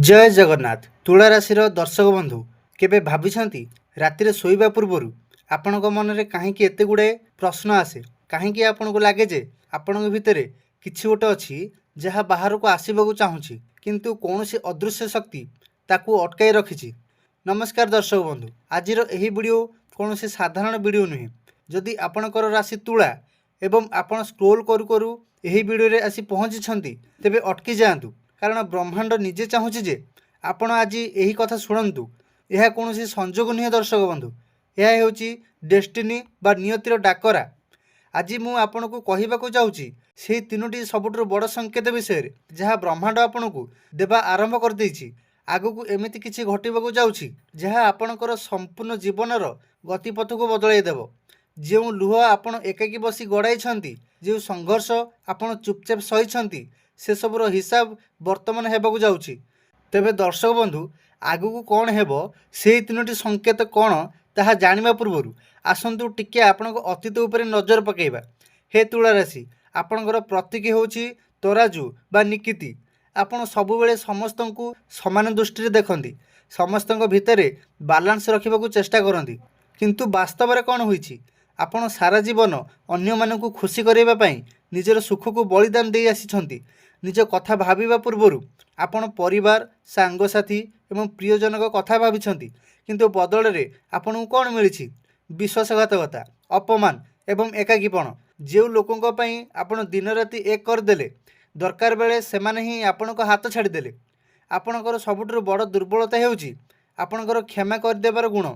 जय जगन्नाथ। तुला राशि दर्शक बंधु केबे भाविछंती रातिरे शोइबा पूर्वरु आपणक मनरे काहेकि एते गुड़े प्रश्न आसे, काहेकि आपनको लागे जे आपणक भितरे किछि गोटे अछि जहा बाहर को आसीबाकू चाहुछि किंतु कौनसी अदृश्य शक्ति ताकू अटकाई रखिछि। नमस्कार दर्शक बंधु, आजिर एही वीडियो कौनसी साधारण वीडियो नुहे। जदि आपणकर राशि तुला एवं आपण स्क्रोल करू करू एही वीडियो रे आसी पहुंची छंती तेबे अटकी जाआंतु, कारण ब्रह्मांड निजे चाहूँ जे आपण आज यही कथा शुणु। यह कौन संजोग नुहे दर्शक बंधु, यह हूँ डेस्टिनी बा नियतिर डाकरा। आज मु आपन को कहवाक जाऊँगी से तीनोटी सबुठ बड़ संकेत विषय जहाँ ब्रह्मांड आपन को देवा आरंभ कर देछि। आगक एमती किसी घटवाक जाऊँगी जहाँ आपणकर संपूर्ण जीवनर गतिपथ को बदल देव। जो लुह आपण एकाकी बसी गड़ाई, जो संघर्ष आपण चुपचाप सही से सबुर हिसाब वर्तमान हेबाकू जाउछि। तेबे दर्शक बंधु आगकू कौन हेबो से तीनोटी संकेत कौन ताहा जानिबा पूर्वरु आसंतु टिके आपणक अतीत उपरे नजर पकेइबा। हे तुला राशि, आपणकर प्रतीक होउछि तराजू बा निकिति। आपण सबुबेले समस्तंकु समान दृष्टि देखंती, समस्तंक भितरे बालांस रखिबाकू चेष्टा करंती, किंतु वास्तव में कौन होइछि आपण सारा जीवन अन्य मानकू खुशी करेबा पई निजर सुख को बलिदान दे आसीछंती। निज कथा भाविबा पूर्वरु आपण परिवार सांगसाथी एवं प्रियजनक कथा भाविछंती, किंतु बदल रे आपणकू कौन मिलिछि विश्वासघातकता, अपमान एवं एकाकीपण। जो लोकों पई आपण दिन राति एक करदेले, दरकार बेले सेमाने ही आपणक हाथ छाड़देले। आपणकर सबुठु बड़ दुर्बलता हेउछि आपणकर क्षमा करदेबार गुण।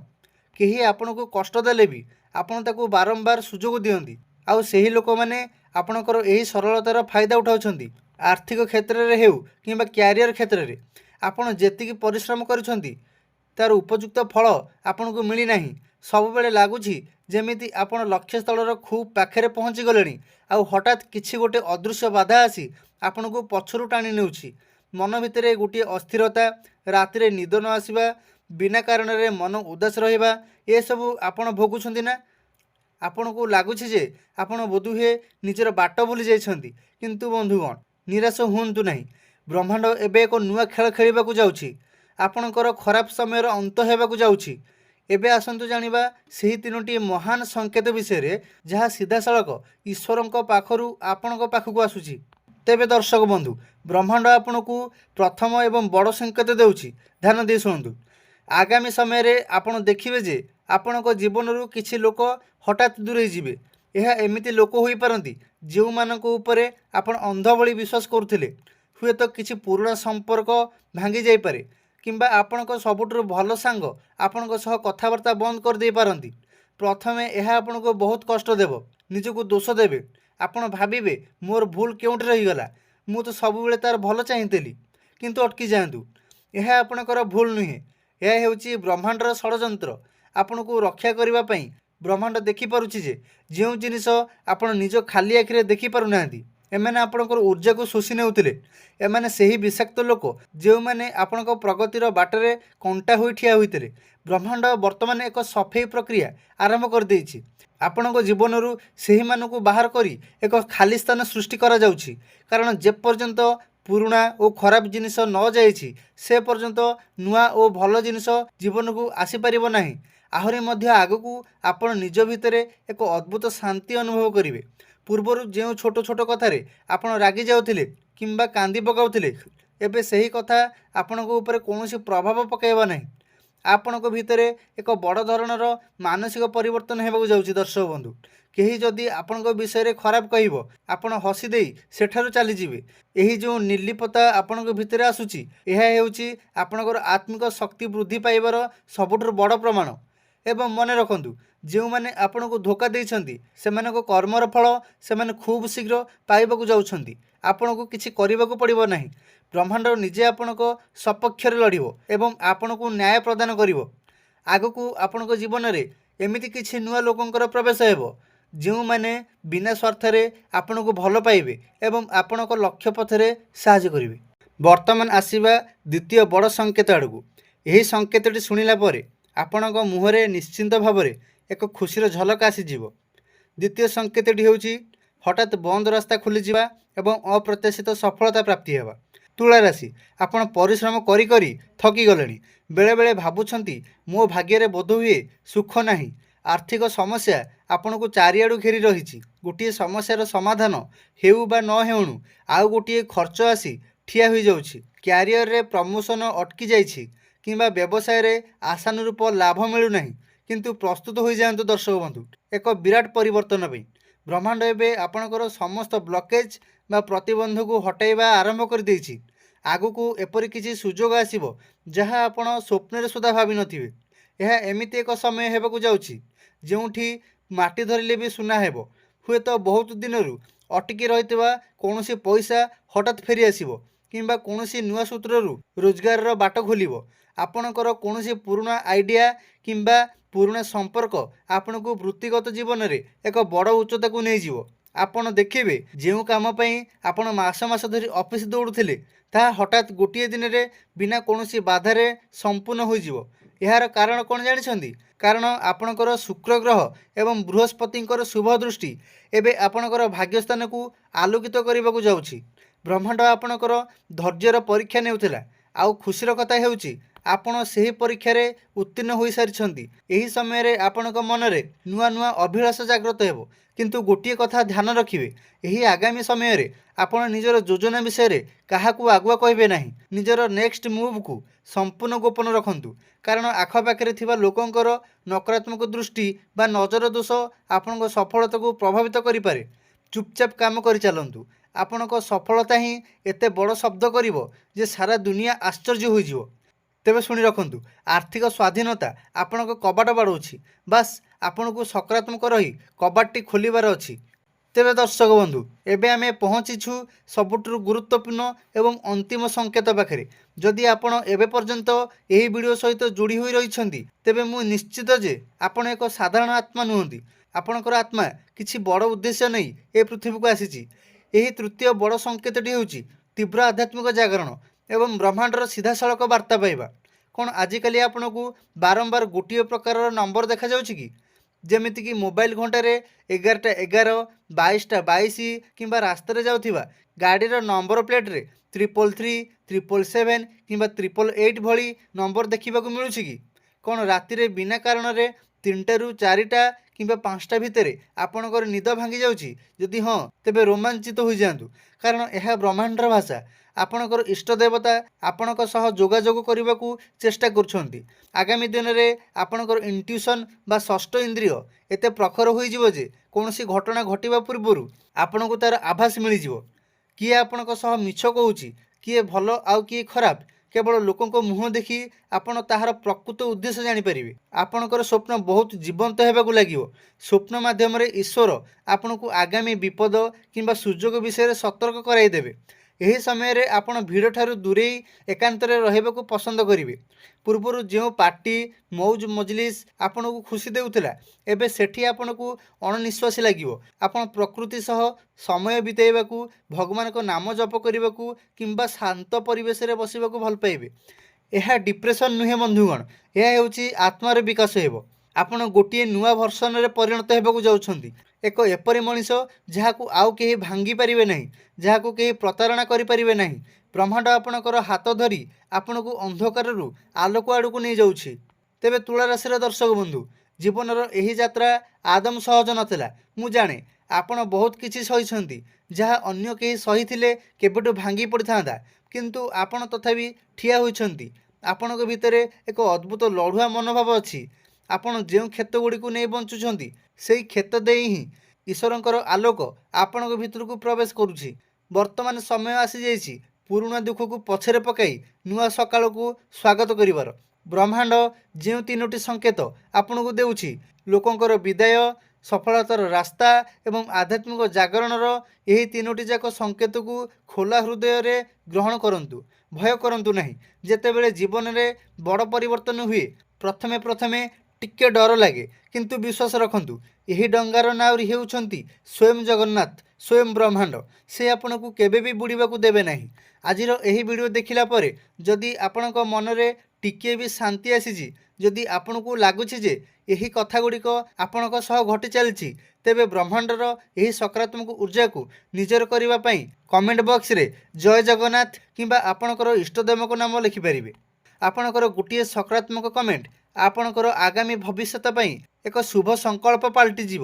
केही आपणकू कष्ट देले भी आपण ताकू बारंबार सुजोग दियंती, आउ सेही लोक माने आपणकर एही सरलतार फायदा उठाउछंती। आर्थिक क्षेत्र में हेउ किंबा क्यारियर क्षेत्र में आपण जेतिकी परिश्रम करिछंती तार उपयुक्त फल आपनको मिली नाही। सब बेले लागुछि जेमिति आपण लक्ष्य स्थलर खूब पाखरे पहुँची गलेनी, आउ हठात किछि गोटे अदृश्य बाधा आसी आपनको पछरु टाणी नेउछि। मन भितरे गोटे अस्थिरता, रातिरे निद न आसीबा, बिना कारण रे मन उदास रहिबा, ए सब आपण भोगुछंती ना। आपण को लगुच आपण बोधुए निजर बाट भूली जाइछंती, किंतु बंधुगण निराश हुंतु नहीं। ब्रह्मांड एबे एक नुआ खेल खेलिबाकू जाउछि। आपणकर खराब समय अंत हेबाकू जाउछि। एबे आसंतु जानिबा सेही तीनोटी महान संकेत विषय जहाँ सीधा सड़क ईश्वरंक पाखरु आपणक पाखकू आसुछि। तेबे दर्शक बंधु ब्रह्मांड आपणकू प्रथम एवं बड़ संकेत देउछि, ध्यान दे शुणु। आगामी समय रे आपण देखिबे जे आपणक जीवन किछि लोक हठात दूरे जिवे। यह एमिति लोक होई पारंती जो मानक उपरे आपण अंध भली विश्वास करुथिले। हुए तो किछि पुराना संपर्क भांगी जाई पारे, किंबा आपणक सबुठु भल सांग आपणक सह कथाबार्ता बंद कर दे पारंती। प्रथमे यह आपणको बहुत कष्ट देव, निजको दोष देवे। आपण भाबिबे मोर भूल केउंटे रहीगला, मु तो सबुबेले तार भल चाहितली, किंतु अटकी जाआंतु। यह आपणकर भूल नुहे, यह हेउची ब्रह्मांडर षड़यंत्र। आपणको रक्षा करिबा पई ब्रह्मांड देखि पारुछि जे जो जिनिस आपण निज खाली आखिरे देखि पारु नांती, एमाने आपणकर ऊर्जा को शोषि नेउथिले। एमाने सेही विषाक्त लोक जो माने आपणक प्रगतिर बाटरे कंटा होई ठिया होइतिले। ब्रह्मांड वर्तमान एक सफेई प्रक्रिया आरंभ कर देइछि। आपणक जीवनरू सेही मानकू बाहर करी एक खाली स्थान सृष्टि करा जाउछि, कारण जे पर्यंत पुराना और खराब जिनिस न जाइछि से पर्यंत नुआ और भल जिनिस जीवन को आसी परिबो नाही। आहरी मध्य आगकू आपण निज भितरे एक अद्भुत शांति अनुभव करिवे। पूर्वर जो छोट छोट कथारे आपण रागी जाउथिले किंबा कांदी पकाउथिले, एबे सही कथा आपणक ऊपर कौनसी प्रभाव पकाइबा नाही। आपणक भितरे एक बड़ धरणर मानसिक परिवर्तन हेबाकू जाउछि। दर्शक बंधु केही जदि आपणक विषय खराब कहब, आपण हसी देई सेठारु चली जिवे। एही जो निर्लिपता आपणक भितरे आसुछि, एहा हेउछि आपणकर आत्मिक शक्ति वृद्धि पाइबार सबुठु बड़ प्रमाण। एवं मन रखंतु जो माने आपनको धोखा देइछंती सेमानको कर्मर फल सेमाने खूब शीघ्र पाइबाकू जाउछंती। आपनको किछि करिबाकू पड़िबो नाही। ब्रह्मांड निजे आपनको सपक्ष रे लड़िबो एवं आपनको न्याय प्रदान करिवो। आगकू आपनको जीवन रे एमिति किछि नुआ लोकंकर प्रवेश हेबो जो माने बिना स्वार्थ रे आपनको भल पाइबे एवं आपनको लक्ष्य पथरे साहाय्य करिवे। वर्तमान आसीबा द्वितीय बड़ संकेत आड़कू। एही संकेतटी सुनिला परे आपणक मुहरे निश्चिंत भावरे एक खुशीर झलक आसीजिव। द्वितीय संकेतटी हेउछि हठात बंद रास्ता खोलीजिबा एवं अप्रत्याशित सफलता प्राप्ति हेबा। ତୁଳା ରାଶି, ଆପଣ ପରିଶ୍ରମ କରି କରି ଥକିଗଲେଣି। ବେଳେବେଳେ ଭାବୁଛନ୍ତି ମୋ ଭାଗ୍ୟରେ ବୋଧହୁଏ ସୁଖ ନାହିଁ। ଆର୍ଥିକ ସମସ୍ୟା ଆପଣଙ୍କୁ ଚାରିଆଡ଼ୁ ଘେରି ରହିଛି। ଗୋଟିଏ ସମସ୍ୟାର ସମାଧାନ ହେଉ ବା ନ ହେଉଣୁ ଆଉ ଗୋଟିଏ ଖର୍ଚ୍ଚ ଆସି ଠିଆ ହୋଇଯାଉଛି। କ୍ୟାରିୟରରେ ପ୍ରମୋସନ ଅଟକି ଯାଇଛି କିମ୍ବା ବ୍ୟବସାୟରେ ଆଶାନୁରୂପ ଲାଭ ମିଳୁନାହିଁ। କିନ୍ତୁ ପ୍ରସ୍ତୁତ ହୋଇଯାଆନ୍ତୁ ଦର୍ଶକ ବନ୍ଧୁ, ଏକ ବିରାଟ ପରିବର୍ତ୍ତନ ପାଇଁ। ବ୍ରହ୍ମାଣ୍ଡ ଏବେ ଆପଣଙ୍କର ସମସ୍ତ ବ୍ଲକେଜ୍ ବା ପ୍ରତିବନ୍ଧକୁ ହଟାଇବା ଆରମ୍ଭ କରିଦେଇଛି। ଆଗକୁ ଏପରି କିଛି ସୁଯୋଗ ଆସିବ ଯାହା ଆପଣ ସ୍ୱପ୍ନରେ ସୁଦ୍ଧା ଭାବିନଥିବେ। ଏହା ଏମିତି ଏକ ସମୟ ହେବାକୁ ଯାଉଛି ଯେଉଁଠି ମାଟି ଧରିଲେ ବି ସୁନା ହେବ। ହୁଏତ ବହୁତ ଦିନରୁ ଅଟକି ରହିଥିବା କୌଣସି ପଇସା ହଠାତ୍ ଫେରି ଆସିବ କିମ୍ବା କୌଣସି ନୂଆ ସୂତ୍ରରୁ ରୋଜଗାରର ବାଟ ଖୋଲିବ। ଆପଣଙ୍କର କୌଣସି ପୁରୁଣା ଆଇଡ଼ିଆ କିମ୍ବା ପୁରୁଣା ସମ୍ପର୍କ ଆପଣଙ୍କୁ ବୃତ୍ତିଗତ ଜୀବନରେ ଏକ ବଡ଼ ଉଚ୍ଚତାକୁ ନେଇଯିବ। ଆପଣ ଦେଖିବେ ଯେଉଁ କାମ ପାଇଁ ଆପଣ ମାସ ମାସ ଧରି ଅଫିସ ଦୌଡ଼ୁଥିଲେ ତାହା ହଠାତ୍ ଗୋଟିଏ ଦିନରେ ବିନା କୌଣସି ବାଧାରେ ସମ୍ପୂର୍ଣ୍ଣ ହୋଇଯିବ। ଏହାର କାରଣ କ'ଣ ଜାଣିଛନ୍ତି? କାରଣ ଆପଣଙ୍କର ଶୁକ୍ର ଗ୍ରହ ଏବଂ ବୃହସ୍ପତିଙ୍କର ଶୁଭ ଦୃଷ୍ଟି ଏବେ ଆପଣଙ୍କର ଭାଗ୍ୟସ୍ଥାନକୁ ଆଲୋକିତ କରିବାକୁ ଯାଉଛି। ବ୍ରହ୍ମାଣ୍ଡ ଆପଣଙ୍କର ଧୈର୍ଯ୍ୟର ପରୀକ୍ଷା ନେଉଥିଲା। ଆଉ ଖୁସିର କଥା ହେଉଛି ଆପଣ ସେହି ପରୀକ୍ଷାରେ ଉତ୍ତୀର୍ଣ୍ଣ ହୋଇସାରିଛନ୍ତି। ଏହି ସମୟରେ ଆପଣଙ୍କ ମନରେ ନୂଆ ନୂଆ ଅଭିଳାଷ ଜାଗ୍ରତ ହେବ। କିନ୍ତୁ ଗୋଟିଏ କଥା ଧ୍ୟାନ ରଖିବେ, ଏହି ଆଗାମୀ ସମୟରେ ଆପଣ ନିଜର ଯୋଜନା ବିଷୟରେ କାହାକୁ ଆଗୁଆ କହିବେ ନାହିଁ। ନିଜର ନେକ୍ସଟ ମୁଭ୍କୁ ସମ୍ପୂର୍ଣ୍ଣ ଗୋପନ ରଖନ୍ତୁ, କାରଣ ଆଖପାଖରେ ଥିବା ଲୋକଙ୍କର ନକାରାତ୍ମକ ଦୃଷ୍ଟି ବା ନଜର ଦୋଷ ଆପଣଙ୍କ ସଫଳତାକୁ ପ୍ରଭାବିତ କରିପାରେ। ଚୁପଚାପ କାମ କରିଚାଲନ୍ତୁ। ଆପଣଙ୍କ ସଫଳତା ହିଁ ଏତେ ବଡ଼ ଶବ୍ଦ କରିବ ଯେ ସାରା ଦୁନିଆ ଆଶ୍ଚର୍ଯ୍ୟ ହୋଇଯିବ। ତେବେ ଶୁଣି ରଖନ୍ତୁ, ଆର୍ଥିକ ସ୍ୱାଧୀନତା ଆପଣଙ୍କ କବାଟ ବାଡ଼ଉଛି। ବାସ୍ ଆପଣଙ୍କୁ ସକାରାତ୍ମକ ରହି କବାଟଟି ଖୋଲିବାର ଅଛି। ତେବେ ଦର୍ଶକ ବନ୍ଧୁ, ଏବେ ଆମେ ପହଞ୍ଚିଛୁ ସବୁଠାରୁ ଗୁରୁତ୍ୱପୂର୍ଣ୍ଣ ଏବଂ ଅନ୍ତିମ ସଂକେତ ପାଖରେ। ଯଦି ଆପଣ ଏବେ ପର୍ଯ୍ୟନ୍ତ ଏହି ଭିଡ଼ିଓ ସହିତ ଯୋଡ଼ି ହୋଇ ରହିଛନ୍ତି ତେବେ ମୁଁ ନିଶ୍ଚିତ ଯେ ଆପଣ ଏକ ସାଧାରଣ ଆତ୍ମା ନୁହନ୍ତି। ଆପଣଙ୍କର ଆତ୍ମା କିଛି ବଡ଼ ଉଦ୍ଦେଶ୍ୟ ନେଇ ଏ ପୃଥିବୀକୁ ଆସିଛି। ଏହି ତୃତୀୟ ବଡ଼ ସଂକେତଟି ହେଉଛି ତୀବ୍ର ଆଧ୍ୟାତ୍ମିକ ଜାଗରଣ ଏବଂ ବ୍ରହ୍ମାଣ୍ଡର ସିଧାସଳଖ ବାର୍ତ୍ତା ପାଇବା। କ'ଣ ଆଜିକାଲି ଆପଣଙ୍କୁ ବାରମ୍ବାର ଗୋଟିଏ ପ୍ରକାରର ନମ୍ବର ଦେଖାଯାଉଛି କି? ଯେମିତିକି ମୋବାଇଲ ଘଣ୍ଟାରେ 11ଟା 11, 22ଟା 22 କିମ୍ବା ରାସ୍ତାରେ ଯାଉଥିବା ଗାଡ଼ିର ନମ୍ବର ପ୍ଲେଟ୍ରେ 333, 777 କିମ୍ବା 888 ଭଳି ନମ୍ବର ଦେଖିବାକୁ ମିଳୁଛି କି? କ'ଣ ରାତିରେ ବିନା କାରଣରେ 3ଟାରୁ 4ଟା କିମ୍ବା 5ଟା ଭିତରେ ଆପଣଙ୍କର ନିଦ ଭାଙ୍ଗି ଯାଉଛି? ଯଦି ହଁ, ତେବେ ରୋମାଞ୍ଚିତ ହୋଇଯାଆନ୍ତୁ, କାରଣ ଏହା ବ୍ରହ୍ମାଣ୍ଡର ଭାଷା। ଆପଣଙ୍କର ଇଷ୍ଟ ଦେବତା ଆପଣଙ୍କ ସହ ଯୋଗାଯୋଗ କରିବାକୁ ଚେଷ୍ଟା କରୁଛନ୍ତି। ଆଗାମୀ ଦିନରେ ଆପଣଙ୍କର ଇଣ୍ଟ୍ୟୁସନ୍ ବା ଷଷ୍ଠ ଇନ୍ଦ୍ରିୟ ଏତେ ପ୍ରଖର ହୋଇଯିବ ଯେ କୌଣସି ଘଟଣା ଘଟିବା ପୂର୍ବରୁ ଆପଣଙ୍କୁ ତା'ର ଆଭାସ ମିଳିଯିବ। କିଏ ଆପଣଙ୍କ ସହ ମିଛ କହୁଛି, କିଏ ଭଲ ଆଉ କିଏ ଖରାପ, କେବଳ ଲୋକଙ୍କ ମୁହଁ ଦେଖି ଆପଣ ତାହାର ପ୍ରକୃତ ଉଦ୍ଦେଶ୍ୟ ଜାଣିପାରିବେ। ଆପଣଙ୍କର ସ୍ୱପ୍ନ ବହୁତ ଜୀବନ୍ତ ହେବାକୁ ଲାଗିବ। ସ୍ୱପ୍ନ ମାଧ୍ୟମରେ ଈଶ୍ୱର ଆପଣଙ୍କୁ ଆଗାମୀ ବିପଦ କିମ୍ବା ସୁଯୋଗ ବିଷୟରେ ସତର୍କ କରାଇଦେବେ। ଏହି ସମୟରେ ଆପଣ ଭିଡ଼ଠାରୁ ଦୂରେଇ ଏକାନ୍ତରେ ରହିବାକୁ ପସନ୍ଦ କରିବେ। ପୂର୍ବରୁ ଯେଉଁ ପାର୍ଟି ମଉଜ ମଜଲିସ୍ ଆପଣଙ୍କୁ ଖୁସି ଦେଉଥିଲା, ଏବେ ସେଠି ଆପଣଙ୍କୁ ଅଣନିଶ୍ୱାସୀ ଲାଗିବ। ଆପଣ ପ୍ରକୃତି ସହ ସମୟ ବିତାଇବାକୁ, ଭଗବାନଙ୍କ ନାମ ଜପ କରିବାକୁ କିମ୍ବା ଶାନ୍ତ ପରିବେଶରେ ବସିବାକୁ ଭଲ ପାଇବେ। ଏହା ଡିପ୍ରେସନ୍ ନୁହେଁ ବନ୍ଧୁଗଣ, ଏହା ହେଉଛି ଆତ୍ମାର ବିକାଶ ହେବ। ଆପଣ ଗୋଟିଏ ନୂଆ ଭର୍ସନରେ ପରିଣତ ହେବାକୁ ଯାଉଛନ୍ତି। ଏକ ଏପରି ମଣିଷ ଯାହାକୁ ଆଉ କେହି ଭାଙ୍ଗି ପାରିବେ ନାହିଁ, ଯାହାକୁ କେହି ପ୍ରତାରଣା କରିପାରିବେ ନାହିଁ। ବ୍ରହ୍ମାଣ୍ଡ ଆପଣଙ୍କର ହାତ ଧରି ଆପଣଙ୍କୁ ଅନ୍ଧକାରରୁ ଆଲୋକ ଆଡ଼କୁ ନେଇଯାଉଛି। ତେବେ ତୁଳା ରାଶିର ଦର୍ଶକ ବନ୍ଧୁ, ଜୀବନର ଏହି ଯାତ୍ରା ଆଦମ ସହଜ ନଥିଲା। ମୁଁ ଜାଣେ ଆପଣ ବହୁତ କିଛି ସହିଛନ୍ତି ଯାହା ଅନ୍ୟ କେହି ସହିଥିଲେ କେବେଠୁ ଭାଙ୍ଗି ପଡ଼ିଥାନ୍ତା, କିନ୍ତୁ ଆପଣ ତଥାପି ଠିଆ ହୋଇଛନ୍ତି। ଆପଣଙ୍କ ଭିତରେ ଏକ ଅଦ୍ଭୁତ ଲଢ଼ୁଆ ମନୋଭାବ ଅଛି। ଆପଣ ଯେଉଁ କ୍ଷେତ୍ରଗୁଡ଼ିକୁ ନେଇ ବଞ୍ଚୁଛନ୍ତି ସେହି କ୍ଷେତ୍ର ଦେଇ ହିଁ ଈଶ୍ୱରଙ୍କର ଆଲୋକ ଆପଣଙ୍କ ଭିତରକୁ ପ୍ରବେଶ କରୁଛି। ବର୍ତ୍ତମାନ ସମୟ ଆସିଯାଇଛି ପୁରୁଣା ଦୁଃଖକୁ ପଛରେ ପକାଇ ନୂଆ ସକାଳକୁ ସ୍ୱାଗତ କରିବାର। ବ୍ରହ୍ମାଣ୍ଡ ଯେଉଁ 3ଟି ସଂକେତ ଆପଣଙ୍କୁ ଦେଉଛି, ଲୋକଙ୍କର ବିଦାୟ, ସଫଳତାର ରାସ୍ତା ଏବଂ ଆଧ୍ୟାତ୍ମିକ ଜାଗରଣର, ଏହି 3ଟି ଯାକ ସଂକେତକୁ ଖୋଲା ହୃଦୟରେ ଗ୍ରହଣ କରନ୍ତୁ। ଭୟ କରନ୍ତୁ ନାହିଁ। ଯେତେବେଳେ ଜୀବନରେ ବଡ଼ ପରିବର୍ତ୍ତନ ହୁଏ ପ୍ରଥମେ ଟିକେ ଡର ଲାଗେ, କିନ୍ତୁ ବିଶ୍ୱାସ ରଖନ୍ତୁ ଏହି ଡଙ୍ଗାର ନାଉରୀ ହେଉଛନ୍ତି ସ୍ୱୟଂ ଜଗନ୍ନାଥ, ସ୍ୱୟଂ ବ୍ରହ୍ମାଣ୍ଡ। ସେ ଆପଣଙ୍କୁ କେବେ ବି ବୁଡ଼ିବାକୁ ଦେବେ ନାହିଁ। ଆଜିର ଏହି ଭିଡ଼ିଓ ଦେଖିଲା ପରେ ଯଦି ଆପଣଙ୍କ ମନରେ ଟିକିଏ ବି ଶାନ୍ତି ଆସିଛି, ଯଦି ଆପଣଙ୍କୁ ଲାଗୁଛି ଯେ ଏହି କଥା ଗୁଡ଼ିକ ଆପଣଙ୍କ ସହ ଘଟି ଚାଲିଛି, ତେବେ ବ୍ରହ୍ମାଣ୍ଡର ଏହି ସକାରାତ୍ମକ ଊର୍ଜାକୁ ନିଜର କରିବା ପାଇଁ କମେଣ୍ଟ ବକ୍ସରେ ଜୟ ଜଗନ୍ନାଥ କିମ୍ବା ଆପଣଙ୍କର ଇଷ୍ଟଦେବଙ୍କ ନାମ ଲେଖିପାରିବେ। ଆପଣଙ୍କର ଗୋଟିଏ ସକାରାତ୍ମକ କମେଣ୍ଟ ଆପଣଙ୍କର ଆଗାମୀ ଭବିଷ୍ୟତ ପାଇଁ ଏକ ଶୁଭ ସଂକଳ୍ପ ପାଲଟିଯିବ।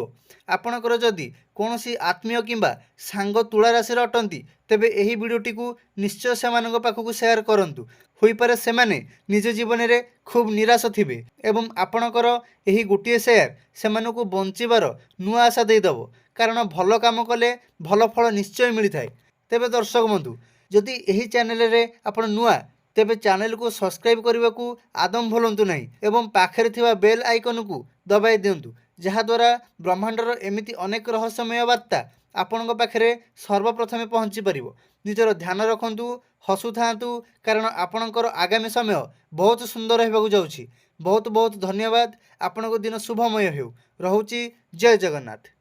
ଆପଣଙ୍କର ଯଦି କୌଣସି ଆତ୍ମୀୟ କିମ୍ବା ସାଙ୍ଗ ତୁଳା ରାଶିର ଅଟନ୍ତି, ତେବେ ଏହି ଭିଡ଼ିଓଟିକୁ ନିଶ୍ଚୟ ସେମାନଙ୍କ ପାଖକୁ ସେୟାର କରନ୍ତୁ। ହୋଇପାରେ ସେମାନେ ନିଜ ଜୀବନରେ ଖୁବ୍ ନିରାଶ ଥିବେ ଏବଂ ଆପଣଙ୍କର ଏହି ଗୋଟିଏ ସେୟାର ସେମାନଙ୍କୁ ବଞ୍ଚିବାର ନୂଆ ଆଶା ଦେଇଦେବ, କାରଣ ଭଲ କାମ କଲେ ଭଲ ଫଳ ନିଶ୍ଚୟ ମିଳିଥାଏ। ତେବେ ଦର୍ଶକ ବନ୍ଧୁ, ଯଦି ଏହି ଚ୍ୟାନେଲରେ ଆପଣ ନୂଆ, ତେବେ ଚ୍ୟାନେଲକୁ ସବସ୍କ୍ରାଇବ୍ କରିବାକୁ ଆଦୌ ଭୁଲନ୍ତୁ ନାହିଁ ଏବଂ ପାଖରେ ଥିବା ବେଲ୍ ଆଇକନକୁ ଦବାଇ ଦିଅନ୍ତୁ, ଯାହାଦ୍ୱାରା ବ୍ରହ୍ମାଣ୍ଡର ଏମିତି ଅନେକ ରହସ୍ୟମୟ ବାର୍ତ୍ତା ଆପଣଙ୍କ ପାଖରେ ସର୍ବପ୍ରଥମେ ପହଞ୍ଚି ପାରିବ। ନିଜର ଧ୍ୟାନ ରଖନ୍ତୁ, ହସୁଥାନ୍ତୁ, କାରଣ ଆପଣଙ୍କର ଆଗାମୀ ସମୟ ବହୁତ ସୁନ୍ଦର ହେବାକୁ ଯାଉଛି। ବହୁତ ବହୁତ ଧନ୍ୟବାଦ। ଆପଣଙ୍କ ଦିନ ଶୁଭମୟ ହେଉ। ରହୁଛି। ଜୟ ଜଗନ୍ନାଥ।